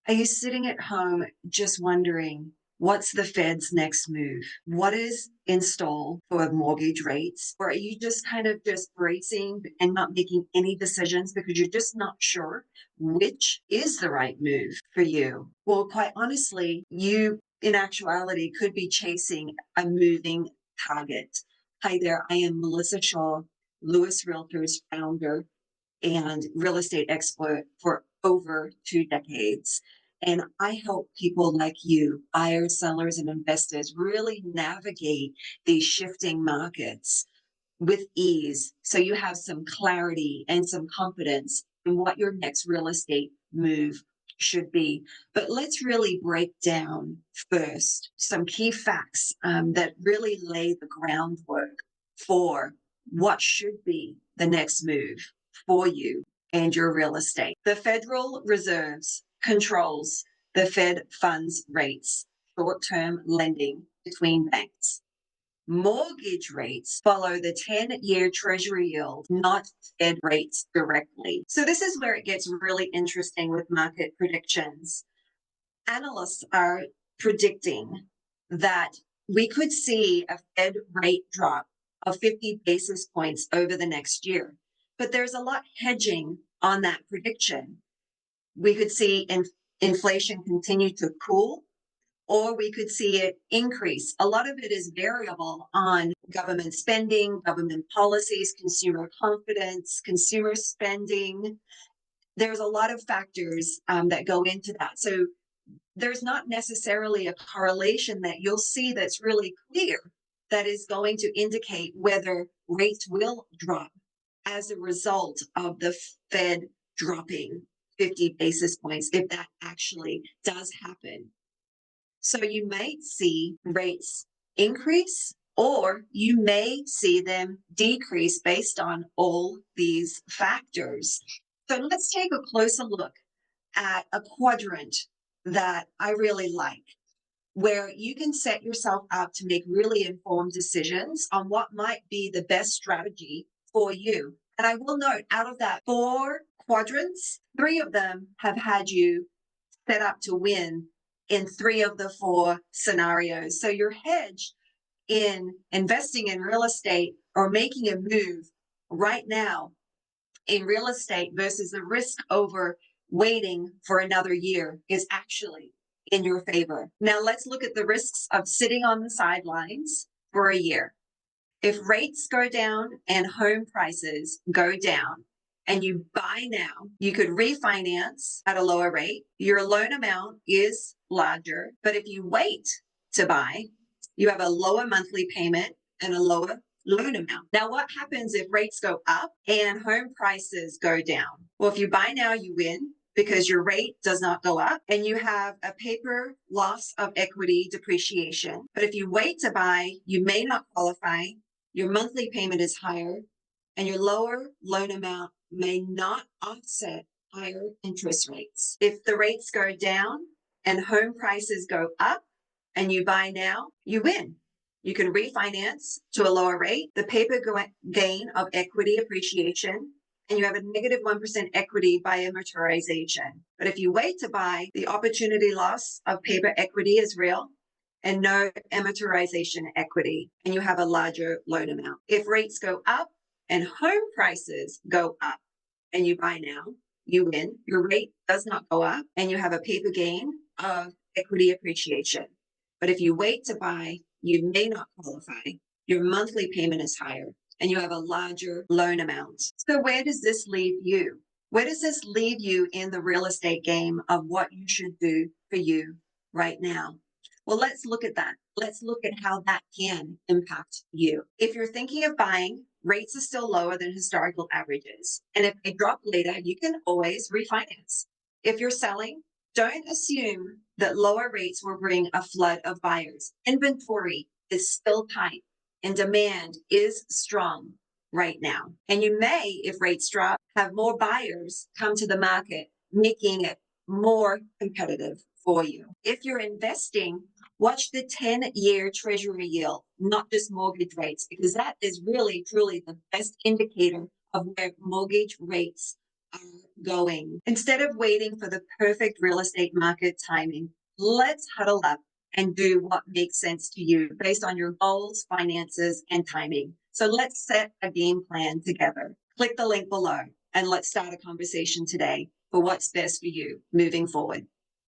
Are you sitting at home just wondering what's the Fed's next move? What is in store for mortgage rates? Or are you just kind of just bracing and not making any decisions because you're just not sure which is the right move for you? Well, quite honestly, you in actuality could be chasing a moving target. Hi there, I am Melissa Shaw, Lewis Realtors founder and real estate expert for over 2 decades. And I help people like you, buyers, sellers, and investors, really navigate these shifting markets with ease so you have some clarity and some confidence in what your next real estate move should be. But let's really break down first some key facts that really lay the groundwork for what should be the next move for you and your real estate. The Federal Reserve controls the Fed funds rates, short-term lending between banks. Mortgage rates follow the 10-year Treasury yield, not Fed rates directly. So this is where it gets really interesting with market predictions. Analysts are predicting that we could see a Fed rate drop of 50 basis points over the next year. But there's a lot hedging on that prediction. We could see inflation continue to cool, or we could see it increase. A lot of it is variable on government spending, government policies, consumer confidence, consumer spending. There's a lot of factors that go into that. So there's not necessarily a correlation that you'll see that's really clear that is going to indicate whether rates will drop as a result of the Fed dropping 50 basis points, if that actually does happen. So you might see rates increase, or you may see them decrease based on all these factors. So let's take a closer look at a quadrant that I really like, where you can set yourself up to make really informed decisions on what might be the best strategy for you. And I will note, out of that 4 quadrants, 3 of them have had you set up to win in 3 of the 4 scenarios. So your hedge in investing in real estate or making a move right now in real estate versus the risk over waiting for another year is actually in your favor. Now let's look at the risks of sitting on the sidelines for a year. If rates go down and home prices go down and you buy now, you could refinance at a lower rate. Your loan amount is larger, but if you wait to buy, you have a lower monthly payment and a lower loan amount. Now, what happens if rates go up and home prices go down? Well, if you buy now, you win because your rate does not go up and you have a paper loss of equity depreciation. But if you wait to buy, you may not qualify. Your monthly payment is higher and your lower loan amount may not offset higher interest rates. If the rates go down and home prices go up and you buy now, you win. You can refinance to a lower rate, the paper gain of equity appreciation, and you have a negative 1% equity by amortization. But if you wait to buy, the opportunity loss of paper equity is real and no amortization equity, and you have a larger loan amount. If rates go up and home prices go up and you buy now, you win. Your rate does not go up and you have a paper gain of equity appreciation. But if you wait to buy, you may not qualify. Your monthly payment is higher and you have a larger loan amount. So where does this leave you? Where does this leave you in the real estate game of what you should do for you right now? Well, let's look at that. Let's look at how that can impact you. If you're thinking of buying, rates are still lower than historical averages. And if they drop later, you can always refinance. If you're selling, don't assume that lower rates will bring a flood of buyers. Inventory is still tight and demand is strong right now. And you may, if rates drop, have more buyers come to the market, making it more competitive for you. If you're investing, watch the 10-year Treasury yield, not just mortgage rates, because that is really, truly the best indicator of where mortgage rates are going. Instead of waiting for the perfect real estate market timing, let's huddle up and do what makes sense to you based on your goals, finances, and timing. So let's set a game plan together. Click the link below and let's start a conversation today for what's best for you moving forward.